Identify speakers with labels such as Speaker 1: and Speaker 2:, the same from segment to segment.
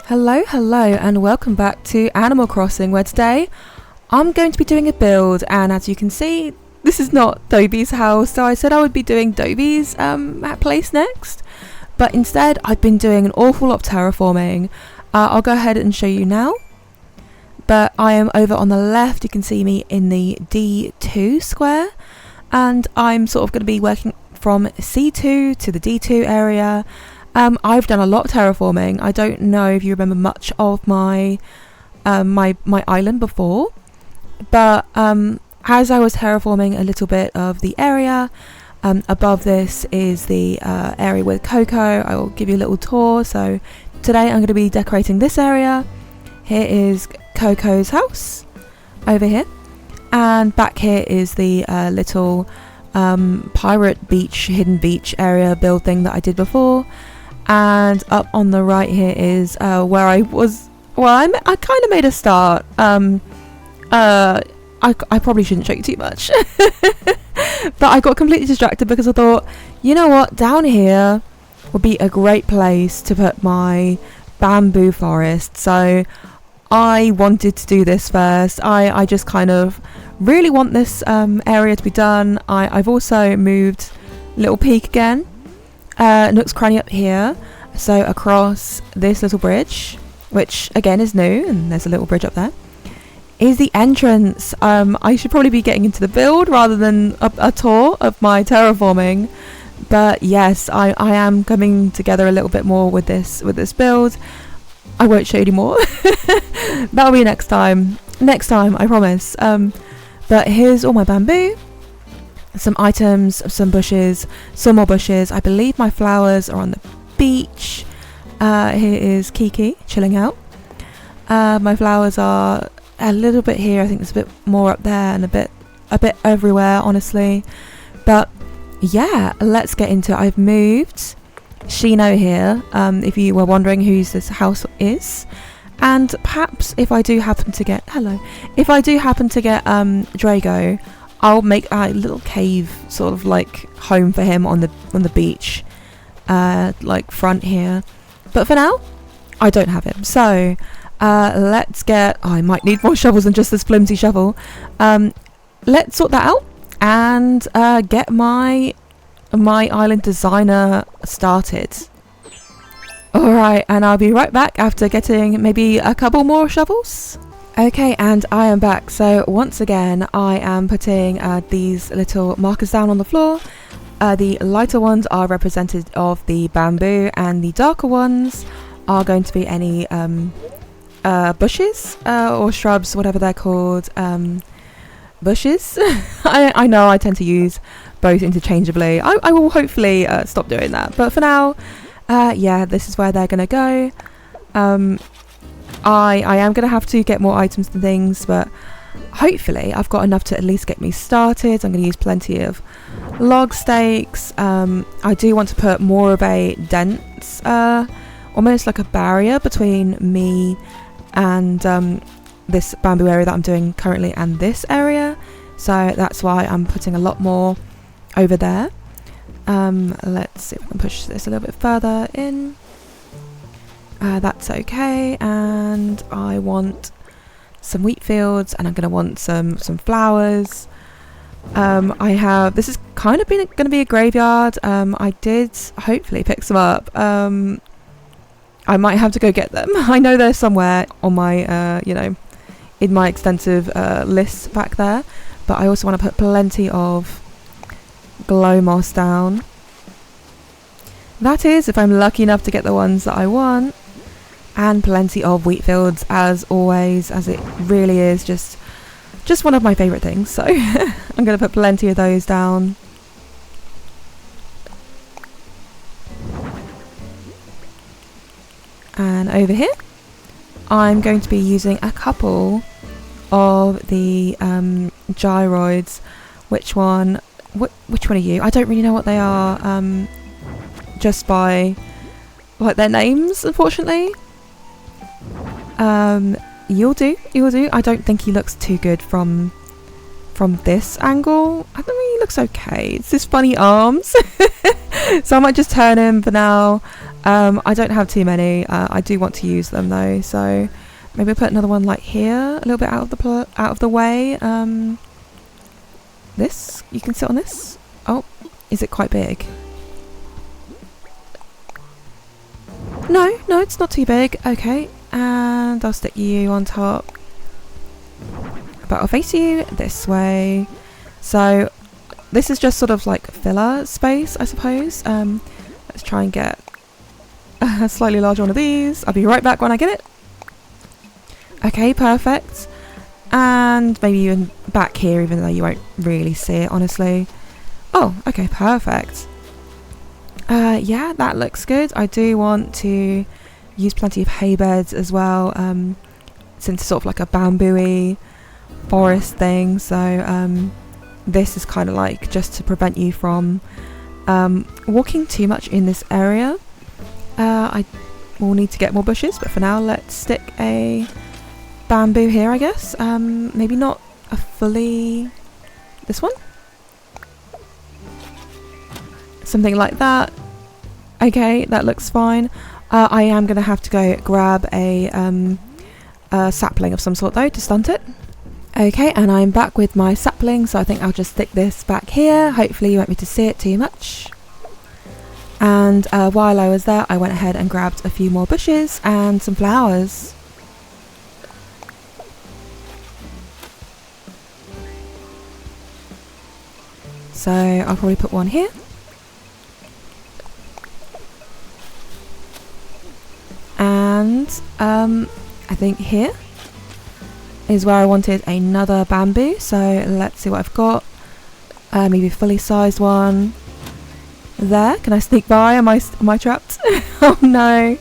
Speaker 1: Hello and welcome back to Animal Crossing, where today I'm going to be doing a build, and as you can see this is not Dobie's house, so I said I would be doing Dobie's place next, but instead I've been doing an awful lot of terraforming. I'll go ahead and show you now, but I am over on the left. You can see me in the D2 square, and I'm sort of going to be working from C2 to the D2 area. I've done a lot of terraforming. I don't know if you remember much of my my island before, but as I was terraforming a little bit of the area, above this is the area with Coco. I will give you a little tour. So today I'm going to be decorating this area. Here is Coco's house over here, and back here is the little pirate beach, hidden beach area build thing that I did before. And up on the right here is where I was. Well, I kind of made a start. I probably shouldn't show you too much, but I got completely distracted because I thought, you know what, down here would be a great place to put my bamboo forest. So I wanted to do this first. I just kind of really want this area to be done. I've also moved Little Peak again. Nook's Cranny up here, so across this little bridge, which again is new, and there's a little bridge up there, is the entrance. I should probably be getting into the build rather than a tour of my terraforming, but yes, I am coming together a little bit more with this build. I won't show you more. That'll be next time, I promise. But here's all my bamboo, some items, some bushes, some more bushes. I believe my flowers are on the beach. Here is Kiki chilling out. My flowers are a little bit here. I think there's a bit more up there and a bit everywhere, honestly. But yeah, let's get into it. I've moved Shino here, if you were wondering whose this house is. And perhaps if I do happen to get Drago, I'll make a little cave sort of like home for him on the beach, like front here. But for now, I don't have him. So let's get. I might need more shovels than just this flimsy shovel. Let's sort that out and get my island designer started. Alright, and I'll be right back after getting maybe a couple more shovels. Okay, and I am back. So once again, I am putting these little markers down on the floor. The lighter ones are representative of the bamboo, and the darker ones are going to be any bushes or shrubs, whatever they're called. Bushes. I know I tend to use both interchangeably. I will hopefully stop doing that. But for now, yeah, this is where they're going to go. I am going to have to get more items and things, but hopefully I've got enough to at least get me started. I'm going to use plenty of log stakes. I do want to put more of a dense, almost like a barrier between me and this bamboo area that I'm doing currently and this area. So that's why I'm putting a lot more over there. Let's see if I can push this a little bit further in. That's okay, and I want some wheat fields, and I'm going to want some flowers. This is kind of going to be a graveyard. I did hopefully pick some up. I might have to go get them. I know they're somewhere on my, in my extensive list back there, but I also want to put plenty of glow moss down. That is, if I'm lucky enough to get the ones that I want. And plenty of wheat fields, as always, as it really is just one of my favourite things. So I'm going to put plenty of those down. And over here, I'm going to be using a couple of the gyroids. Which one are you? I don't really know what they are, just by like their names, unfortunately. You'll do. I don't think he looks too good from this angle. I think he looks okay. It's his funny arms. So I might just turn him for now. I don't have too many. I do want to use them though, so maybe I'll put another one like here, a little bit out of the way. This, you can sit on this. Oh, is it quite big? No, it's not too big. Okay, and I'll stick you on top. But I'll face you this way. So this is just sort of like filler space, I suppose. Let's try and get a slightly larger one of these. I'll be right back when I get it. Okay, perfect. And maybe even back here, even though you won't really see it, honestly. Oh, okay, perfect. Yeah, that looks good. I do want to use plenty of hay beds as well, since it's sort of like a bamboo-y forest thing. So this is kind of like just to prevent you from walking too much in this area. I will need to get more bushes, but for now let's stick a bamboo here, I guess. Maybe not a fully... this one? Something like that. Okay, that looks fine. I am going to have to go grab a sapling of some sort though to stunt it. Okay, and I'm back with my sapling, so I think I'll just stick this back here. Hopefully you won't be able to see it too much. And while I was there, I went ahead and grabbed a few more bushes and some flowers. So I'll probably put one here. And I think here is where I wanted another bamboo. So let's see what I've got. Maybe a fully sized one. There. Can I sneak by? Am I trapped? Oh no.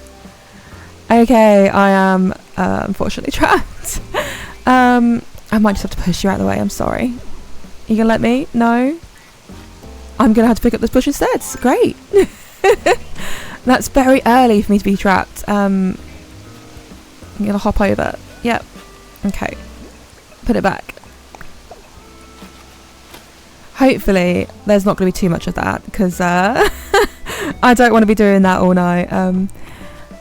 Speaker 1: Okay, I am unfortunately trapped. I might just have to push you out of the way. I'm sorry. You gonna let me? No. I'm gonna have to pick up this bush instead. Great. That's very early for me to be trapped. I'm gonna hop over. Yep. Okay. Put it back. Hopefully there's not going to be too much of that, because I don't want to be doing that all night.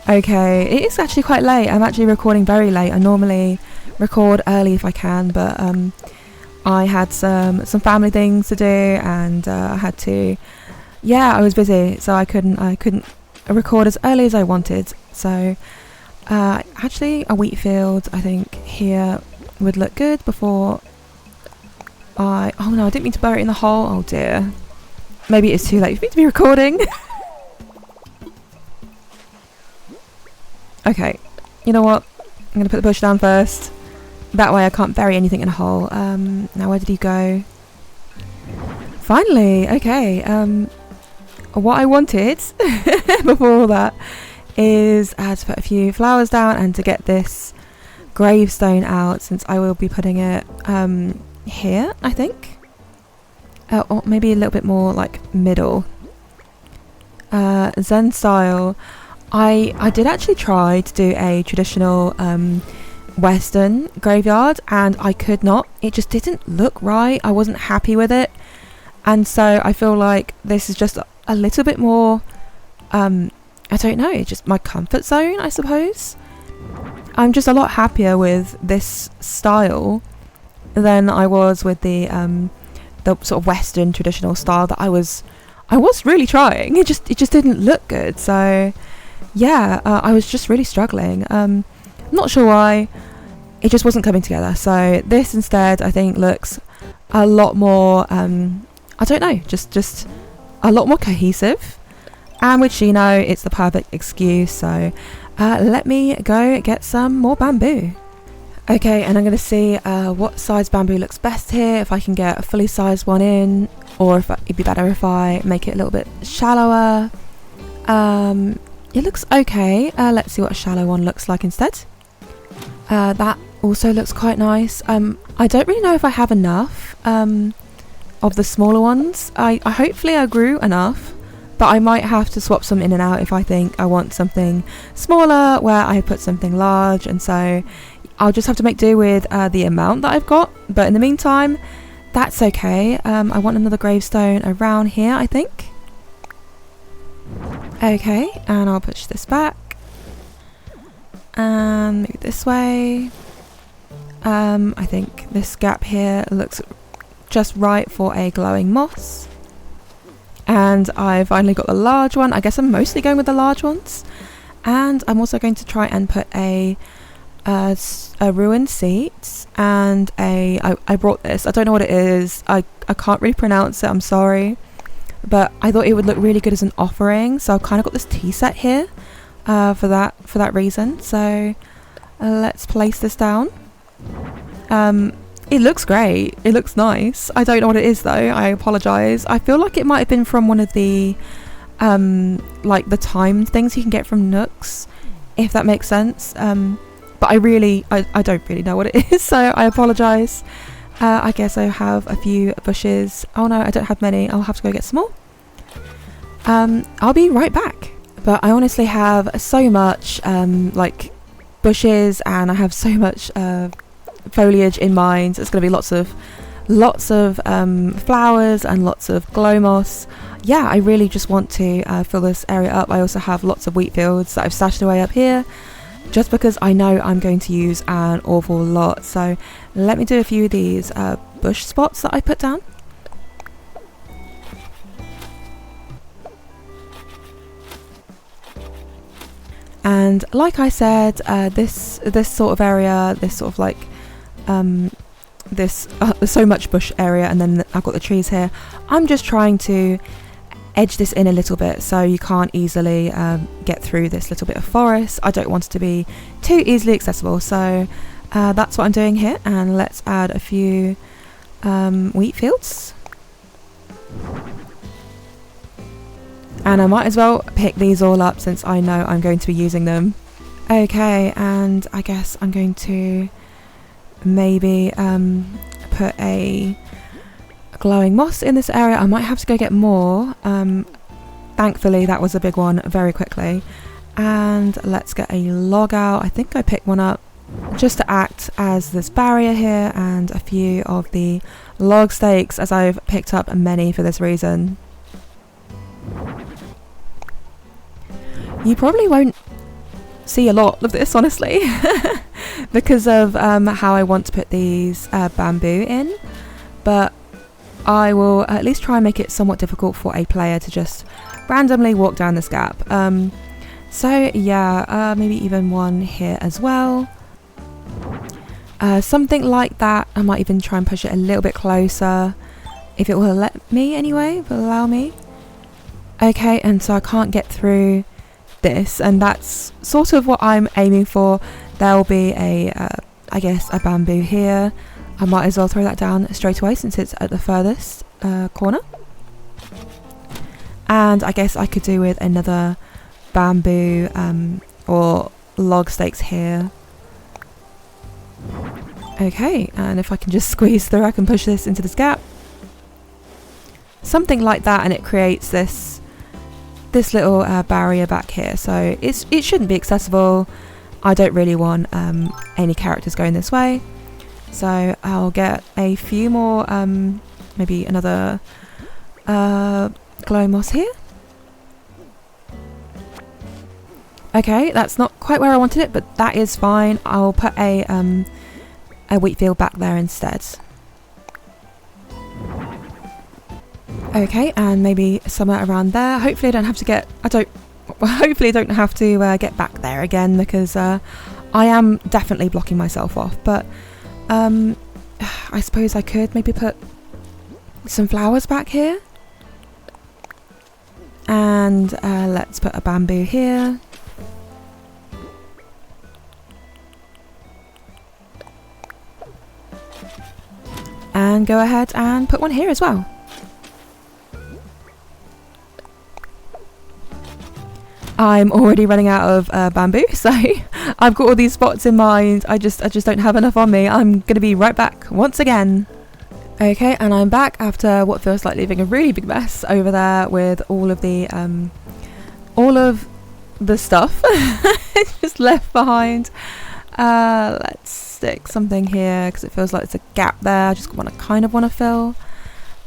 Speaker 1: Okay, it is actually quite late. I'm actually recording very late. I normally record early if I can, but I had some family things to do, and I had to... yeah, I was busy, so I couldn't record as early as I wanted. So actually a wheat field, I think, here would look good before oh no, I didn't mean to bury it in the hole. Oh dear. Maybe it's too late for me to be recording. Okay, you know what? I'm going to put the bush down first. That way I can't bury anything in a hole. Now where did he go? Finally, okay. What I wanted before all that is to put a few flowers down and to get this gravestone out, since I will be putting it here, I think. Or maybe a little bit more like middle. Zen style. I did actually try to do a traditional Western graveyard, and I could not. It just didn't look right. I wasn't happy with it. And so I feel like this is just a little bit more, I don't know, just my comfort zone, I suppose. I'm just a lot happier with this style than I was with the sort of Western traditional style that I was really trying. It just didn't look good. So yeah, I was just really struggling. I'm not sure why. It just wasn't coming together. So this instead, I think, looks a lot more, I don't know, just a lot more cohesive. And with Shino, it's the perfect excuse. So let me go get some more bamboo. Okay, and I'm going to see what size bamboo looks best here, if I can get a fully sized one in, or if it'd be better if I make it a little bit shallower. It looks okay. Let's see what a shallow one looks like instead. That also looks quite nice. I don't really know if I have enough of the smaller ones. Hopefully I grew enough, but I might have to swap some in and out if I think I want something smaller where I put something large, and so I'll just have to make do with the amount that I've got. But in the meantime, that's okay. I want another gravestone around here, I think. Okay, and I'll push this back and move this way. I think this gap here looks just right for a glowing moss. And I finally got the large one. I guess I'm mostly going with the large ones. And I'm also going to try and put a ruined seat and I brought this. I don't know what it is. I can't really pronounce it. I'm sorry. But I thought it would look really good as an offering. So I've kind of got this tea set here for that reason. So let's place this down. It looks great. It looks nice. I don't know what it is though. I apologise. I feel like it might have been from one of the like the timed things you can get from Nooks, if that makes sense. But I don't really know what it is, so I apologise. I guess I have a few bushes. Oh no, I don't have many. I'll have to go get some more. I'll be right back. But I honestly have so much like bushes, and I have so much foliage in mind. It's going to be lots of flowers and lots of glow moss. Yeah, I really just want to fill this area up. I also have lots of wheat fields that I've stashed away up here, just because I know I'm going to use an awful lot. So let me do a few of these bush spots that I put down. And like I said, this sort of area, this sort of like there's so much bush area, and then I've got the trees here. I'm just trying to edge this in a little bit so you can't easily get through this little bit of forest. I don't want it to be too easily accessible, so that's what I'm doing here. And let's add a few wheat fields, and I might as well pick these all up since I know I'm going to be using them. Okay, and I guess I'm going to maybe put a glowing moss in this area. I might have to go get more. Thankfully that was a big one very quickly. And let's get a log out. I think I picked one up just to act as this barrier here, and a few of the log stakes, as I've picked up many for this reason. You probably won't see a lot of this, honestly, because of how I want to put these bamboo in, but I will at least try and make it somewhat difficult for a player to just randomly walk down this gap. So yeah, maybe even one here as well. Something like that. I might even try and push it a little bit closer, if it will let me anyway, if it will allow me. Okay, and so I can't get through this, and that's sort of what I'm aiming for. There'll be I guess a bamboo here. I might as well throw that down straight away since it's at the furthest corner. And I guess I could do with another bamboo or log stakes here. Okay, and if I can just squeeze through, I can push this into this gap. Something like that, and it creates this little barrier back here. So it shouldn't be accessible. I don't really want any characters going this way. So I'll get a few more, maybe another glow moss here. Okay, that's not quite where I wanted it, but that is fine. I'll put a wheat field back there instead. Okay, and maybe somewhere around there. Hopefully I don't have to get, hopefully I don't have to get back there again, because I am definitely blocking myself off. But I suppose I could maybe put some flowers back here. And let's put a bamboo here. And go ahead and put one here as well. I'm already running out of bamboo, so I've got all these spots in mind. I just don't have enough on me. I'm going to be right back once again. Okay, and I'm back after what feels like leaving a really big mess over there with all of the stuff just left behind. Let's stick something here because it feels like there's a gap there. I just kind of want to fill,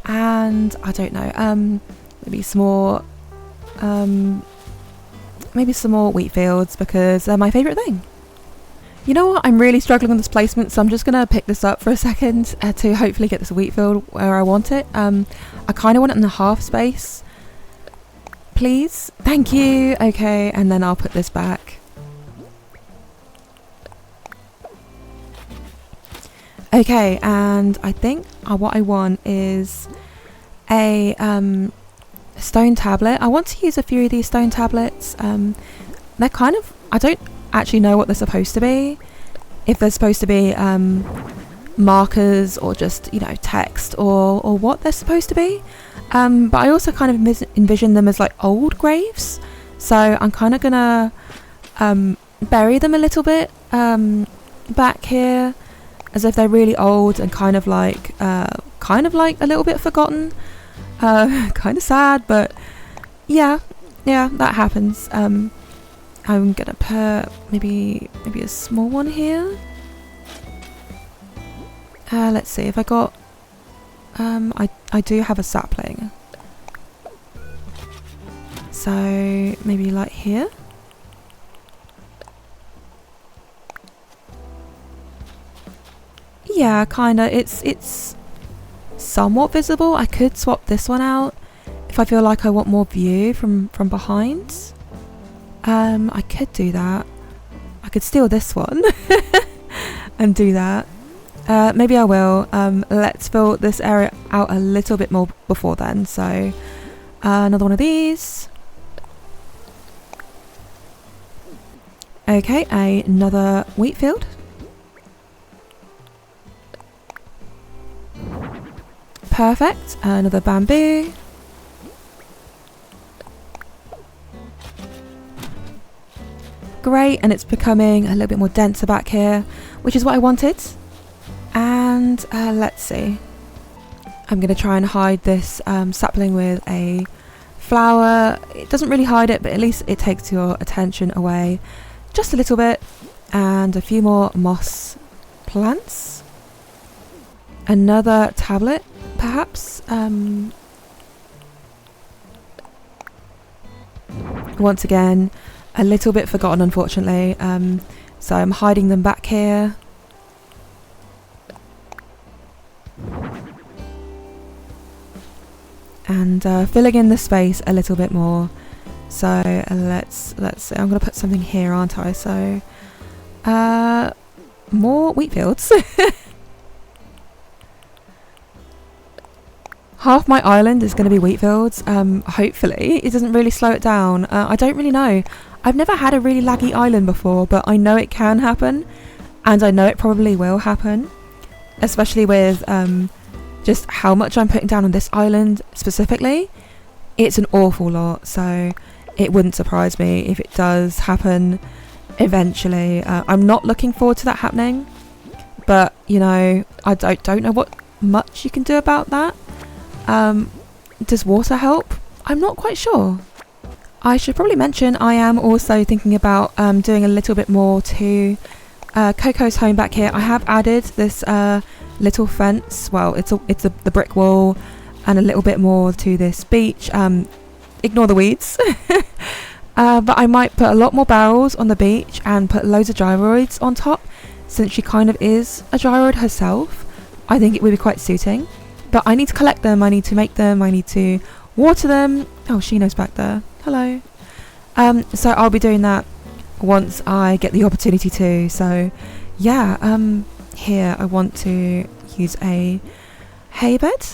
Speaker 1: and I don't know. Maybe some more maybe some more wheat fields because they're my favourite thing. You know what, I'm really struggling with this placement, so I'm just going to pick this up for a second to hopefully get this wheat field where I want it. I kind of want it in the half space. Please. Thank you. Okay, and then I'll put this back. Okay, and I think what I want is a stone tablet. I want to use a few of these stone tablets. They're kind of, I don't actually know what they're supposed to be. If they're supposed to be markers or just, you know, text or what they're supposed to be. But I also kind of envision them as like old graves. So I'm kind of gonna bury them a little bit back here, as if they're really old and kind of like a little bit forgotten. Kind of sad, but yeah, that happens. I'm gonna put maybe a small one here. Let's see if I got. I do have a sapling, so maybe like here. Yeah, kinda. It's somewhat visible. I could swap this one out if I feel like I want more view from behind. I could do that. I could steal this one and do that. Maybe I will. Let's fill this area out a little bit more before then. So another one of these. Okay, another wheat field. Perfect. Another bamboo. Great, and it's becoming a little bit more denser back here, which is what I wanted. And let's see. I'm going to try and hide this sapling with a flower. It doesn't really hide it, but at least it takes your attention away just a little bit. And a few more moss plants. Another tablet, perhaps. Once again, a little bit forgotten, unfortunately. So I'm hiding them back here. And filling in the space a little bit more. So let's see. I'm going to put something here, aren't I? So more wheat fields. Half my island is going to be wheat fields. Hopefully it doesn't really slow it down. I don't really know. I've never had a really laggy island before, but I know it can happen, and I know it probably will happen, especially with just how much I'm putting down on this island specifically. It's an awful lot, so it wouldn't surprise me if it does happen eventually. I'm not looking forward to that happening, but you know, I don't know what much you can do about that. Does water help? I'm not quite sure. I should probably mention I am also thinking about doing a little bit more to Coco's home back here. I have added this little fence. Well, it's the brick wall and a little bit more to this beach. Ignore the weeds. But I might put a lot more barrels on the beach and put loads of gyroids on top, since she kind of is a gyroid herself. I think it would be quite suiting. But I need to collect them, I need to make them, I need to water them. Oh, Shino's back there. Hello. So I'll be doing that once I get the opportunity to. So yeah, here I want to use a hay bed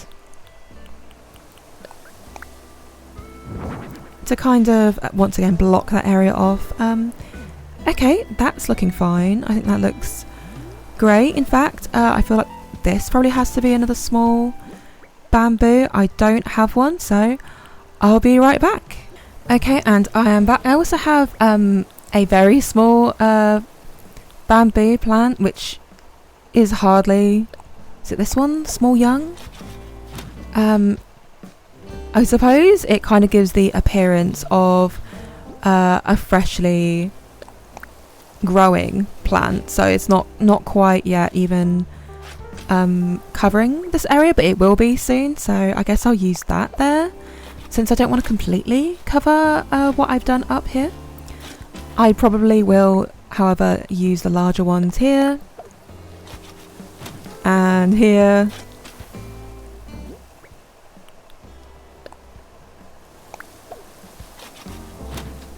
Speaker 1: to kind of once again block that area off. Okay, that's looking fine. I think that looks great. In fact, I feel like this probably has to be another small bamboo. I don't have one, so I'll be right back. Okay, and I am back. I also have a very small bamboo plant, which is hardly... Is it this one? Small young? I suppose it kind of gives the appearance of a freshly growing plant, so it's not quite yet even covering this area, but it will be soon, so I guess I'll use that there. since I don't want to completely cover what I've done up here, I probably will, however, use the larger ones here and here.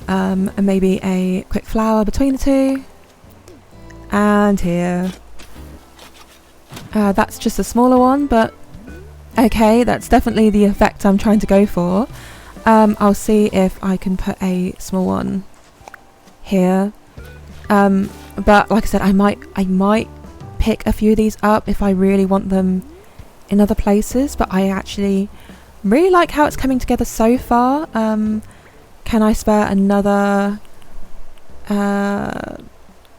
Speaker 1: And maybe a quick flower between the two, and here. That's just a smaller one, but okay, that's definitely the effect I'm trying to go for. I'll see if I can put a small one here. But like I said, I might pick a few of these up if I really want them in other places, but I actually really like how it's coming together so far. Can I spare another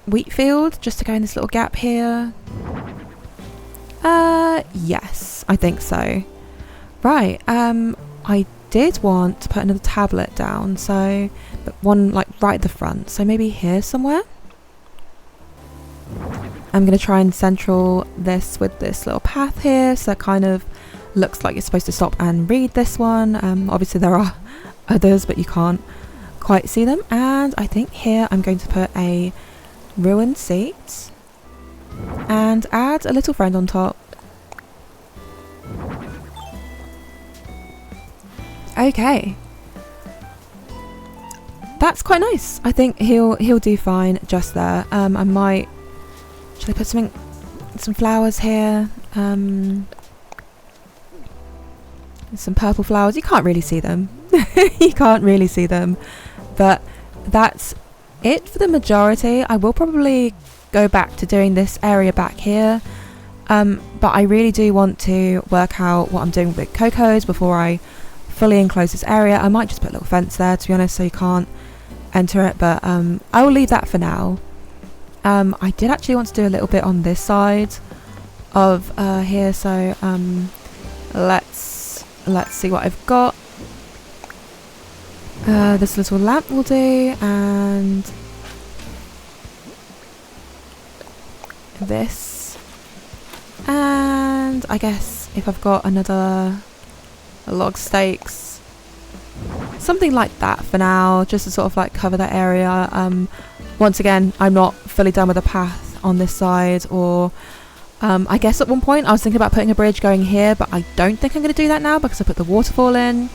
Speaker 1: wheat field just to go in this little gap here? Yes, I think so. Right, I did want to put another tablet down, so but one like right at the front, so maybe here somewhere. I'm going to try and central this with this little path here, so it kind of looks like you're supposed to stop and read this one. Obviously there are others, but you can't quite see them. And I think here I'm going to put a ruined seat and add a little friend on top. Okay, that's quite nice. I think he'll do fine just there. I might, should I put some flowers here? Some purple flowers. You can't really see them. You can't really see them, but that's it for the majority. I will probably go back to doing this area back here, but I really do want to work out what I'm doing with Coco's before I fully enclose this area. I might just put a little fence there, to be honest, so you can't enter it, but I will leave that for now. I did actually want to do a little bit on this side of here, so let's see what I've got. This little lamp will do, and this, and I guess if I've got another log stakes, something like that for now, just to sort of like cover that area. Once again, I'm not fully done with the path on this side, or I guess at one point I was thinking about putting a bridge going here, but I don't think I'm going to do that now because I put the waterfall in.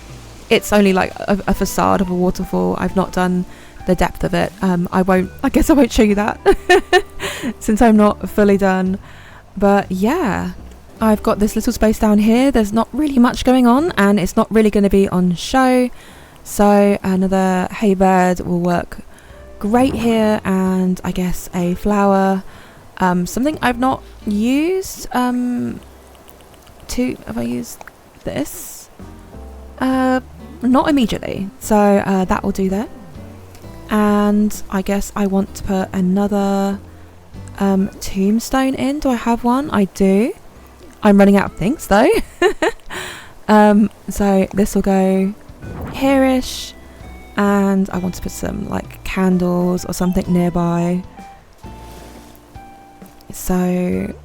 Speaker 1: It's only like a facade of a waterfall. I've not done the depth of it. I guess I won't show you that since I'm not fully done. But yeah, I've got this little space down here. There's not really much going on, and it's not really going to be on show, so another hay bed will work great here, and I guess a flower, something I've not used. Have I used this? Not immediately, so that will do there. And I guess I want to put another tombstone in. Do I have one? I do. I'm running out of things though. So this will go here-ish, and I want to put some like candles or something nearby. So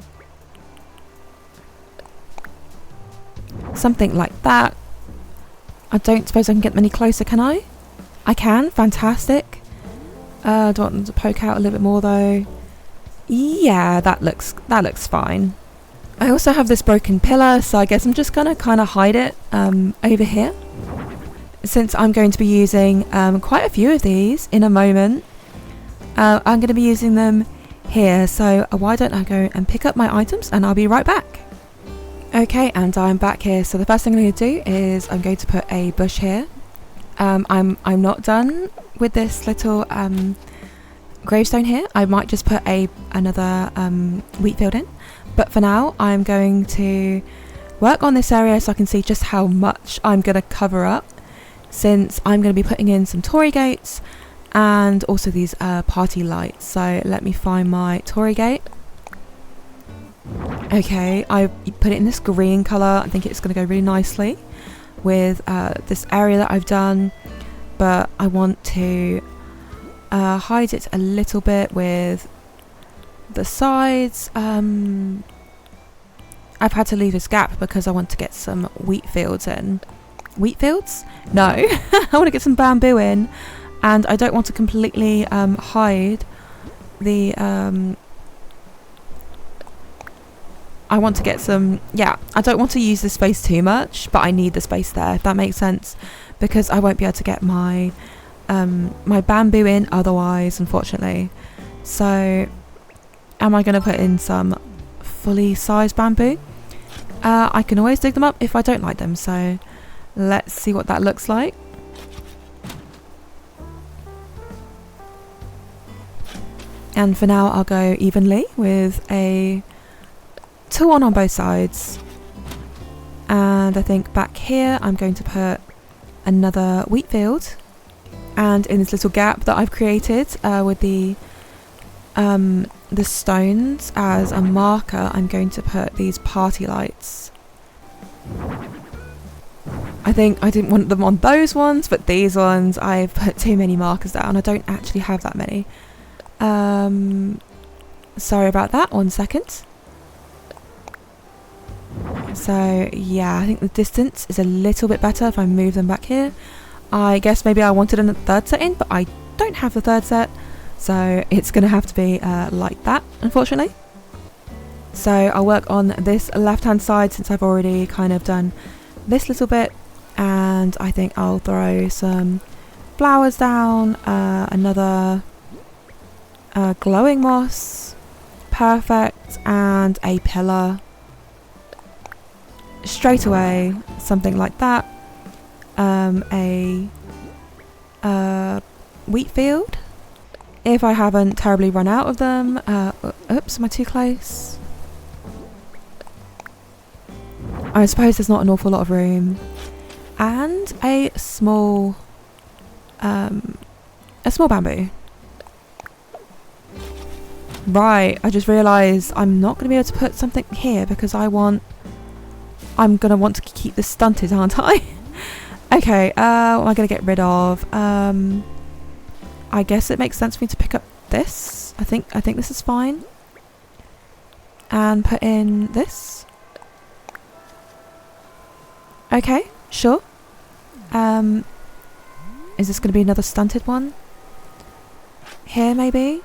Speaker 1: something like that. I don't suppose I can get them any closer, can I? I can, fantastic. Do I want them to poke out a little bit more though? Yeah, that looks fine. I also have this broken pillar, so I guess I'm just gonna kind of hide it over here, since I'm going to be using quite a few of these in a moment. I'm going to be using them here, so why don't I go and pick up my items and I'll be right back. Okay, and I'm back here. So the first thing I'm going to do is I'm going to put a bush here. I'm not done with this little gravestone here. I might just put another wheat field in. But for now, I'm going to work on this area so I can see just how much I'm going to cover up, since I'm going to be putting in some Torii gates and also these party lights. So let me find my Torii gate. Okay, I put it in this green colour. I think it's going to go really nicely with this area that I've done, but I want to hide it a little bit with the sides. I've had to leave this gap because I want to get some wheat fields in. wheat fields? No. I want to get some bamboo in, and I don't want to completely hide the I want to get some, I don't want to use this space too much, but I need the space there, if that makes sense, because I won't be able to get my my bamboo in otherwise, unfortunately. So am I going to put in some fully sized bamboo? I can always dig them up if I don't like them, so let's see what that looks like. And for now I'll go evenly with a 2 on both sides, and I think back here I'm going to put another wheat field, and in this little gap that I've created with the stones as a marker, I'm going to put these party lights. I think I didn't want them on those ones, but these ones I've put too many markers down. I don't actually have that many. Sorry about that, 1 second. So yeah, I think the distance is a little bit better if I move them back here. I guess maybe I wanted a third set in, but I don't have the third set, so it's going to have to be like that, unfortunately. So I'll work on this left hand side since I've already kind of done this little bit, and I think I'll throw some flowers down, another glowing moss, perfect, and a pillar. Straight away, something like that. A wheat field, if I haven't terribly run out of them. Oops, am I too close? I suppose there's not an awful lot of room. And a small bamboo. Right, I just realised I'm not going to be able to put something here because I'm going to want to keep this stunted, aren't I? Okay, what am I going to get rid of? I guess it makes sense for me to pick up this. I think this is fine. And put in this. Okay, sure. Is this going to be another stunted one? Here, maybe?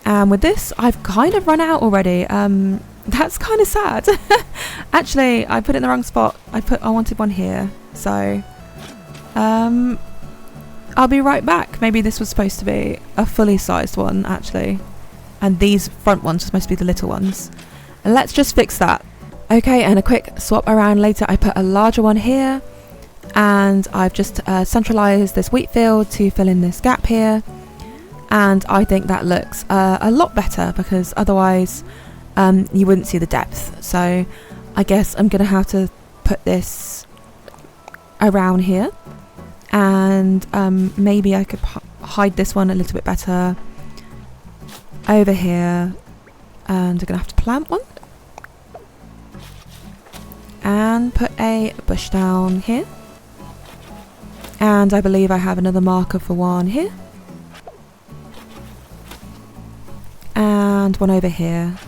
Speaker 1: And with this, I've kind of run out already. That's kind of sad. Actually, I put it in the wrong spot. I wanted one here. So, I'll be right back. Maybe this was supposed to be a fully sized one, actually. And these front ones were supposed to be the little ones. And let's just fix that. Okay, and a quick swap around later. I put a larger one here. And I've just centralised this wheat field to fill in this gap here. And I think that looks a lot better because otherwise you wouldn't see the depth. So I guess I'm going to have to put this around here, and maybe I could hide this one a little bit better over here, and I'm going to have to plant one and put a bush down here, and I believe I have another marker for one here. And one over here.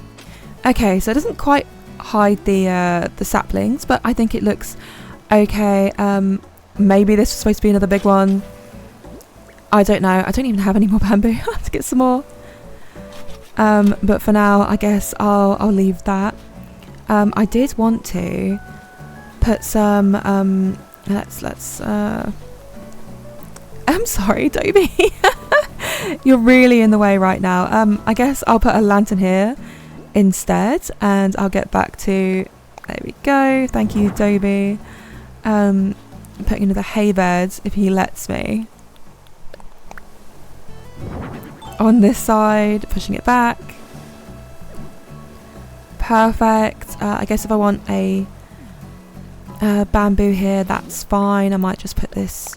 Speaker 1: Okay, so it doesn't quite hide the saplings, but I think it looks okay. Maybe this was supposed to be another big one. I don't know. I don't even have any more bamboo. I have to get some more. But for now, I guess I'll leave that. I did want to put some. Let's. I'm sorry, Dobie. You're really in the way right now. I guess I'll put a lantern here instead, and I'll get back to. There we go. Thank you, Dobie. Putting another hay bed if he lets me. On this side, pushing it back. Perfect. I guess if I want a bamboo here, that's fine. I might just put this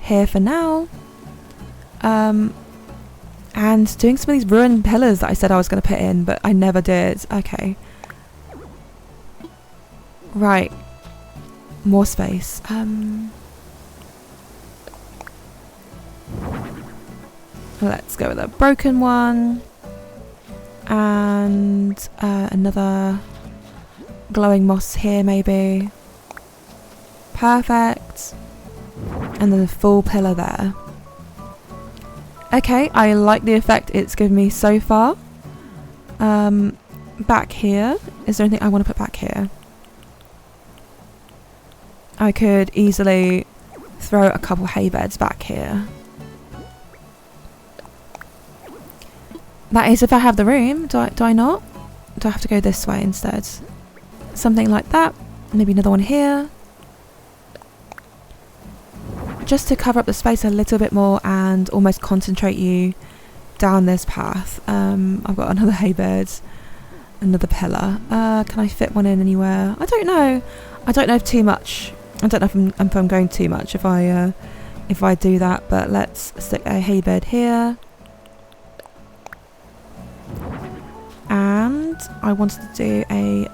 Speaker 1: here for now. And doing some of these ruined pillars that I said I was going to put in, but I never did. Okay. Right. More space. Let's go with a broken one. And another glowing moss here, maybe. Perfect. And then the full pillar there. Okay, I like the effect it's given me so far. Back here, is there anything I want to put back here? I could easily throw a couple hay beds back here. That is if I have the room. Do I not? Do I have to go this way instead? Something like that. Maybe another one here. Just to cover up the space a little bit more and almost concentrate you down this path. I've got another hay bed, another pillar. Can I fit one in anywhere? I don't know. I don't know if too much. I don't know if I'm going too much if I do that. But let's stick a hay bed here. And I wanted to do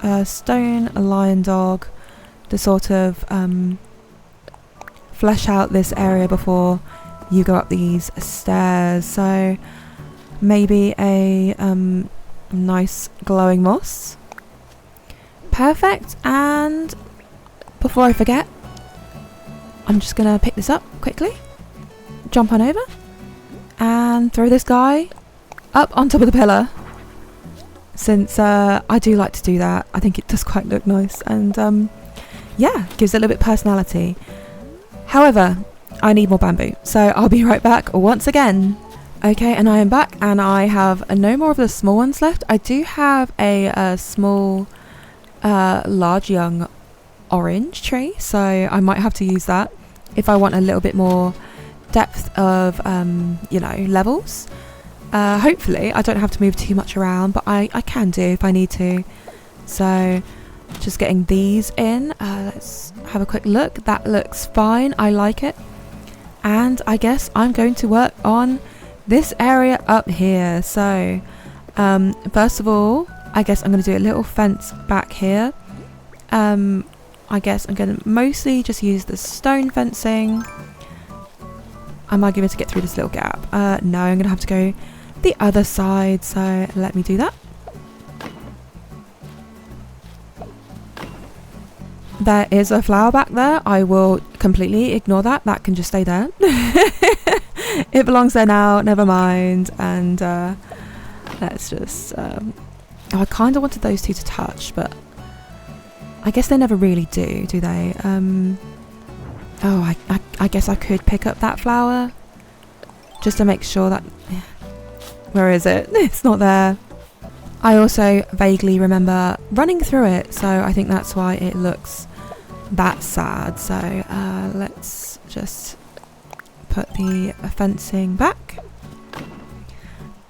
Speaker 1: a stone, a lion dog, to sort of flesh out this area before you go up these stairs. So maybe a nice glowing moss. Perfect. And before I forget, I'm just gonna pick this up quickly, jump on over and throw this guy up on top of the pillar, since I do like to do that. I think it does quite look nice, and yeah, gives it a little bit of personality. However, I need more bamboo, so I'll be right back once again. Okay, and I am back, and I have no more of the small ones left. I do have a small large young orange tree, so I might have to use that if I want a little bit more depth of you know, levels. Hopefully I don't have to move too much around, but I can do if I need to. So just getting these in. Let's have a quick look. That looks fine. I like it. And I guess I'm going to work on this area up here. So first of all, I guess I'm going to do a little fence back here. I guess I'm going to mostly just use the stone fencing. Am I going to get through this little gap? No, I'm going to have to go the other side, so let me do that. There is a flower back there. I will completely ignore that. That can just stay there. It belongs there now, never mind. And let's just oh, I kind of wanted those two to touch, but I guess they never really do they? Oh, I guess I could pick up that flower just to make sure that... Where is it? It's not there. I also vaguely remember running through it, so I think that's why it looks that sad. So let's just put the fencing back.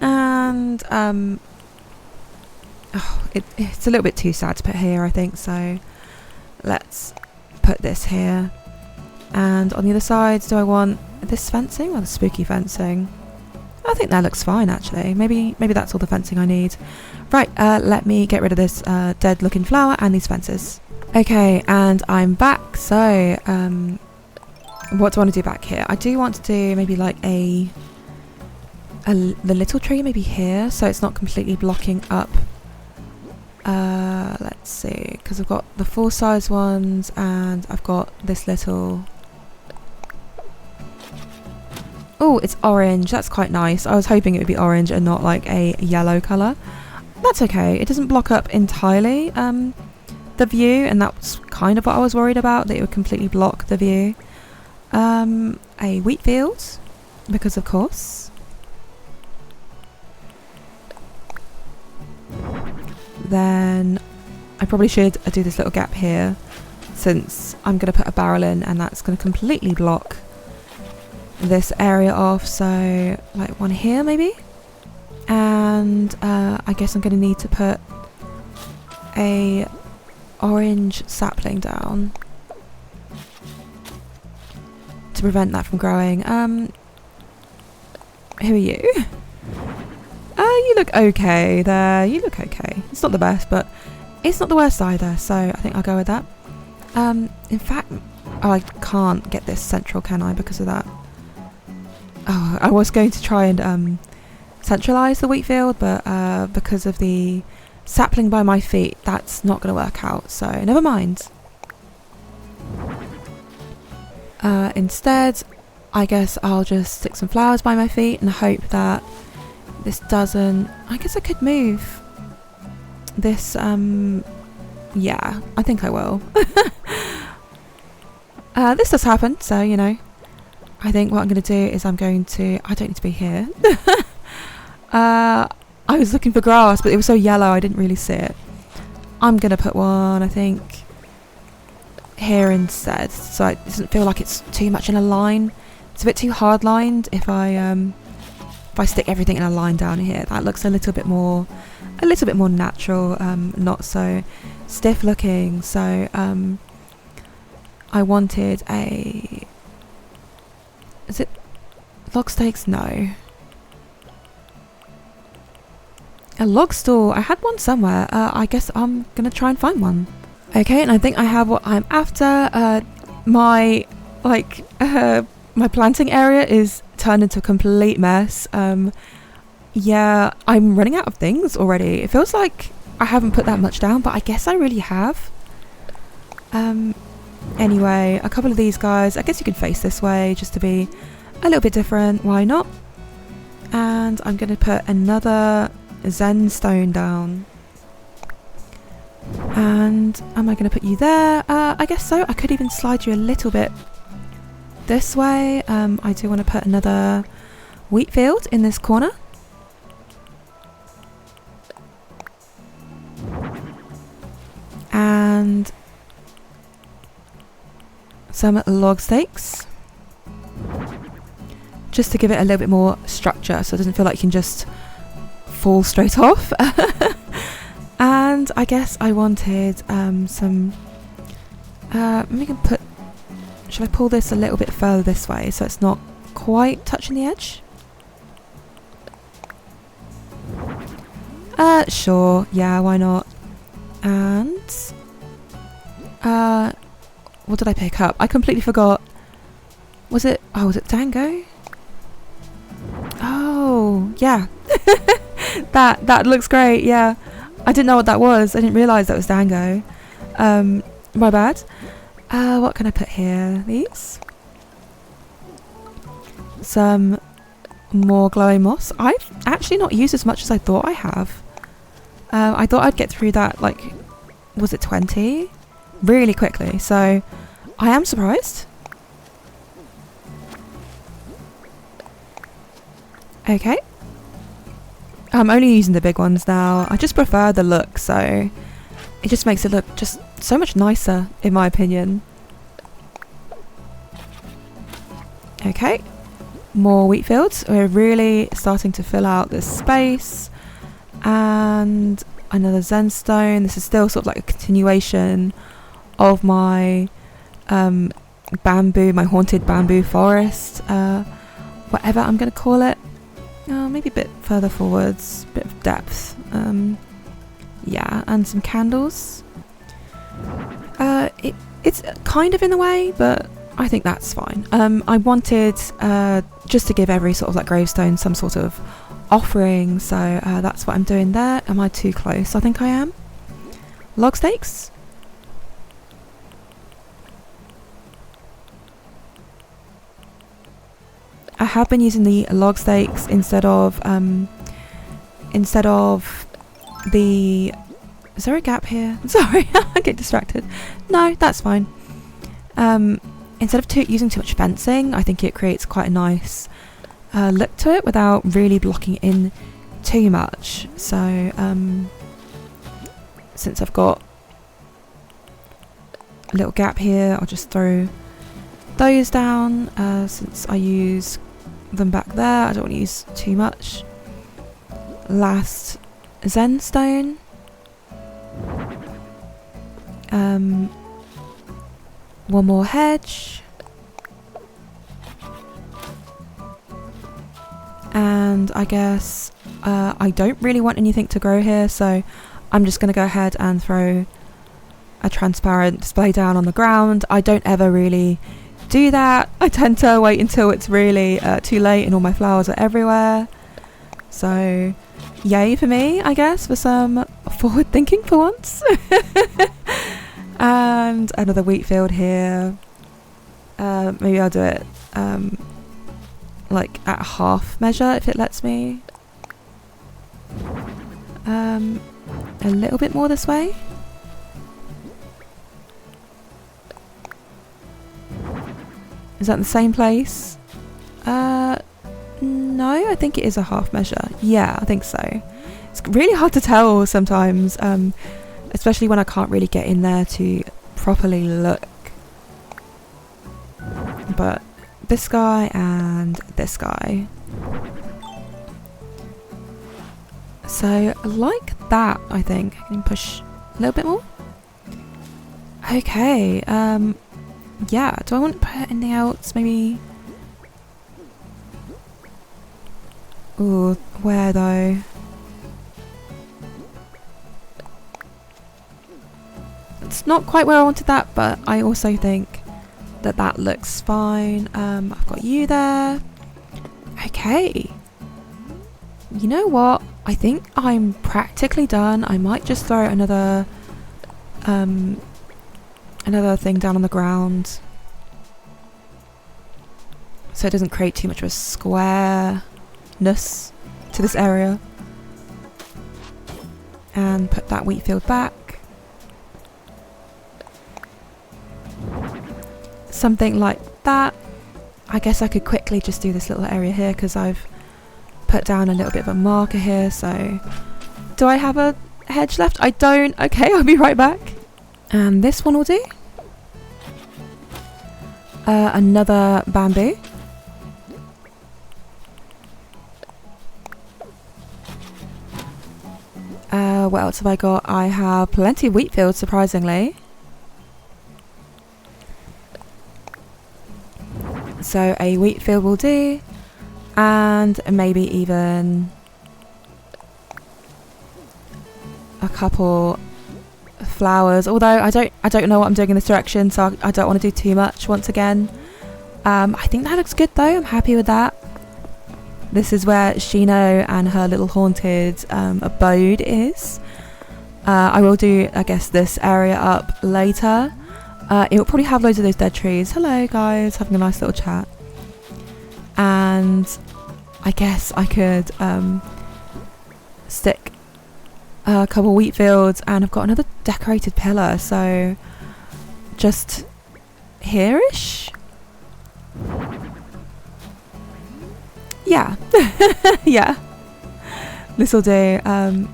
Speaker 1: And oh, it's a little bit too sad to put here, I think, so let's put this here. And on the other side, do I want this fencing or the spooky fencing? I think that looks fine, actually. Maybe that's all the fencing I need. Right, let me get rid of this dead looking flower and these fences. Okay, and I'm back. So what do I want to do back here? I do want to do maybe like the little tree maybe here, so it's not completely blocking up. Let's see, because I've got the full size ones and I've got this little... Oh, it's orange. That's quite nice. I was hoping it would be orange and not like a yellow colour. That's okay. It doesn't block up entirely the view, and that's kind of what I was worried about, that it would completely block the view. A wheat field, because of course. Then I probably should do this little gap here, since I'm going to put a barrel in and that's going to completely block this area off. So like one here maybe, and I guess I'm going to need to put a orange sapling down to prevent that from growing. Who are you? You look okay there. You look okay. It's not the best, but it's not the worst either, so I think I'll go with that. In fact, oh, I can't get this central, can I, because of that? Oh, I was going to try and centralise the wheat field, but because of the sapling by my feet, that's not going to work out, so never mind. Instead, I guess I'll just stick some flowers by my feet and hope that this doesn't... I guess I could move this, yeah, I think I will. This does happen, so, you know, I think what I'm going to do is I'm going to... I don't need to be here. I was looking for grass, but it was so yellow I didn't really see it. I'm going to put one, I think, here instead, so it doesn't feel like it's too much in a line. It's a bit too hard lined if I stick everything in a line down here. That looks a little bit more natural, not so stiff looking. So I wanted a... Is it log stakes? No. A log stool. I had one somewhere. I guess I'm gonna try and find one. Okay, and I think I have what I'm after. My planting area is turned into a complete mess. Yeah, I'm running out of things already. It feels like I haven't put that much down, but I guess I really have. Anyway, a couple of these guys, I guess you could face this way just to be a little bit different. Why not? And I'm going to put another Zen stone down. And am I going to put you there? I guess so. I could even slide you a little bit this way. I do want to put another wheat field in this corner. And some log stakes. Just to give it a little bit more structure so it doesn't feel like you can just fall straight off. And I guess I wanted some... we can put... Should I pull this a little bit further this way so it's not quite touching the edge? Sure. Yeah, why not? And... what did I pick up? I completely forgot. Was it... Oh, was it Dango? Oh, yeah. That looks great, yeah. I didn't know what that was. I didn't realise that was Dango. My bad. What can I put here? These? Some more glowing moss. I've actually not used as much as I thought I have. I thought I'd get through that, like, was it 20? Really quickly. So, I am surprised. Okay. I'm only using the big ones now. I just prefer the look, so it just makes it look just so much nicer, in my opinion. Okay. More wheat fields. We're really starting to fill out this space. And another Zen stone. This is still sort of like a continuation of my bamboo, my haunted bamboo forest. Whatever I'm going to call it. Maybe a bit further forwards, bit of depth. Yeah, and some candles. It's kind of in the way, but I think that's fine. I wanted just to give every sort of like gravestone some sort of offering, so that's what I'm doing there. Am I too close? I think I am. Log stakes. I have been using the log stakes instead of the... Is there a gap here? Sorry, I get distracted. No, that's fine. Instead of using too much fencing, I think it creates quite a nice look to it without really blocking in too much. So, since I've got a little gap here, I'll just throw those down. Since I use them back there, I don't want to use too much. Last Zen stone. One more hedge. And I guess I don't really want anything to grow here, so I'm just going to go ahead and throw a transparent display down on the ground. I don't ever really do that. I tend to wait until it's really too late and all my flowers are everywhere. So yay for me, I guess, for some forward thinking for once. And another wheat field here. Maybe I'll do it like at half measure if it lets me. A little bit more this way. Is that in the same place? No, I think it is a half measure. Yeah, I think so. It's really hard to tell sometimes, especially when I can't really get in there to properly look. But this guy and this guy. So like that, I think. I can push a little bit more. Okay, yeah, do I want to put anything else? Maybe... Ooh, where though? It's not quite where I wanted that, but I also think that that looks fine. I've got you there. Okay. You know what? I think I'm practically done. I might just throw another thing down on the ground so it doesn't create too much of a squareness to this area. And put that wheat field back. Something like that. I guess I could quickly just do this little area here because I've put down a little bit of a marker here. So do I have a hedge left? I don't. Okay, I'll be right back. And this one will do. Another bamboo. What else have I got? I have plenty of wheat fields, surprisingly. So a wheat field will do, and maybe even a couple flowers. Although I don't know what I'm doing in this direction, so I don't want to do too much once again. I think that looks good though. I'm happy with that. This is where Shino and her little haunted abode is. I will do, I guess, this area up later. It will probably have loads of those dead trees. Hello guys, having a nice little chat. And I guess I could stick a couple wheat fields, and I've got another decorated pillar, so just here-ish. Yeah. Yeah, this will do.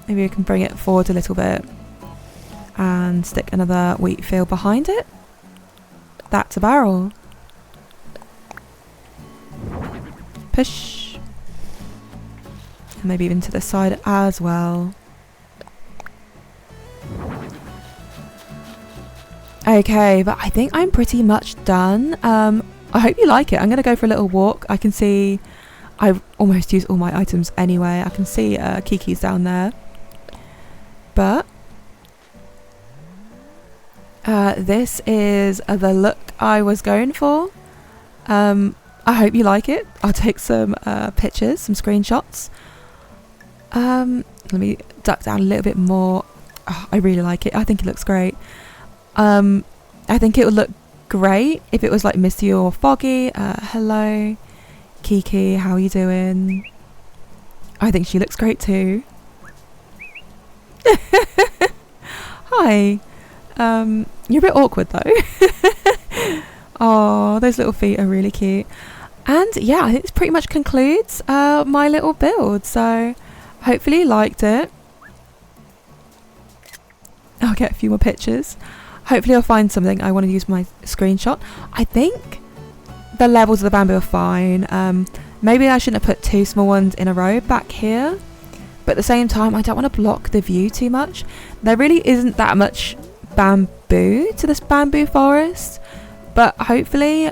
Speaker 1: Maybe we can bring it forward a little bit and stick another wheat field behind it. That's a barrel. Push. And maybe even to the side as well. Okay, but I think I'm pretty much done. I hope you like it. I'm going to go for a little walk. I can see I've almost used all my items anyway. I can see Kiki's down there. But this is the look I was going for. I hope you like it. I'll take some pictures, some screenshots. Let me duck down a little bit more. Oh, I really like it. I think it looks great. I think it would look great if it was like misty or foggy. Hello, Kiki, how are you doing? I think she looks great too. Hi. You're a bit awkward though. Oh, those little feet are really cute. And yeah, I think this pretty much concludes my little build. So hopefully you liked it. I'll get a few more pictures. Hopefully I'll find something I want to use my screenshot. I think the levels of the bamboo are fine. Maybe I shouldn't have put two small ones in a row back here. But at the same time, I don't want to block the view too much. There really isn't that much bamboo to this bamboo forest. But hopefully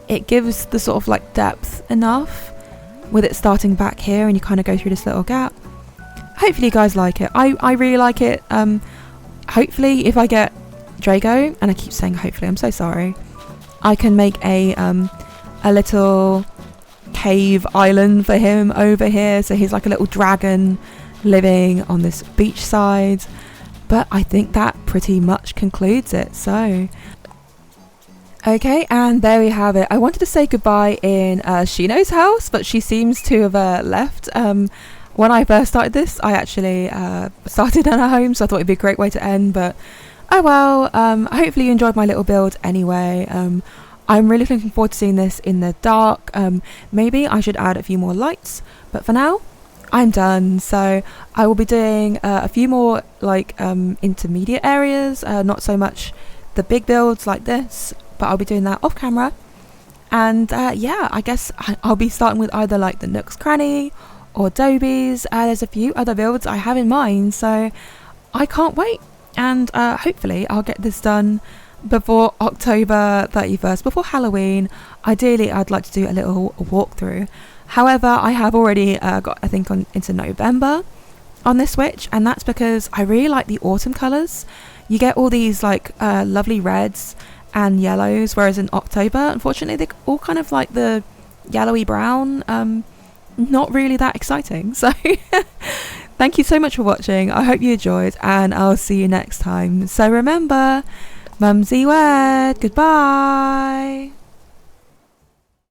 Speaker 1: it gives the sort of like depth enough with it starting back here and you kind of go through this little gap. Hopefully you guys like it. I really like it. Hopefully if I get Drago, and I keep saying hopefully, I'm so sorry, I can make a little cave island for him over here, so he's like a little dragon living on this beach side. But I think that pretty much concludes it. So okay, and there we have it. I wanted to say goodbye in Shino's house, but she seems to have left. When I first started this, I actually started in her home, so I thought it'd be a great way to end, but oh well. Hopefully you enjoyed my little build anyway. I'm really looking forward to seeing this in the dark. Maybe I should add a few more lights, but for now, I'm done. So I will be doing a few more like intermediate areas, not so much the big builds like this, but I'll be doing that off camera. And yeah, I guess I'll be starting with either like the Nook's Cranny or Dobie's. There's a few other builds I have in mind, so I can't wait. And hopefully I'll get this done before October 31st, before Halloween. Ideally, I'd like to do a little walkthrough. However, I have already got, I think, into November on this Switch, and that's because I really like the autumn colours. You get all these like lovely reds and yellows, whereas in October, unfortunately, they're all kind of like the yellowy brown. Not really that exciting. So thank you so much for watching. I hope you enjoyed, and I'll see you next time. So remember, MumsyWord. Goodbye.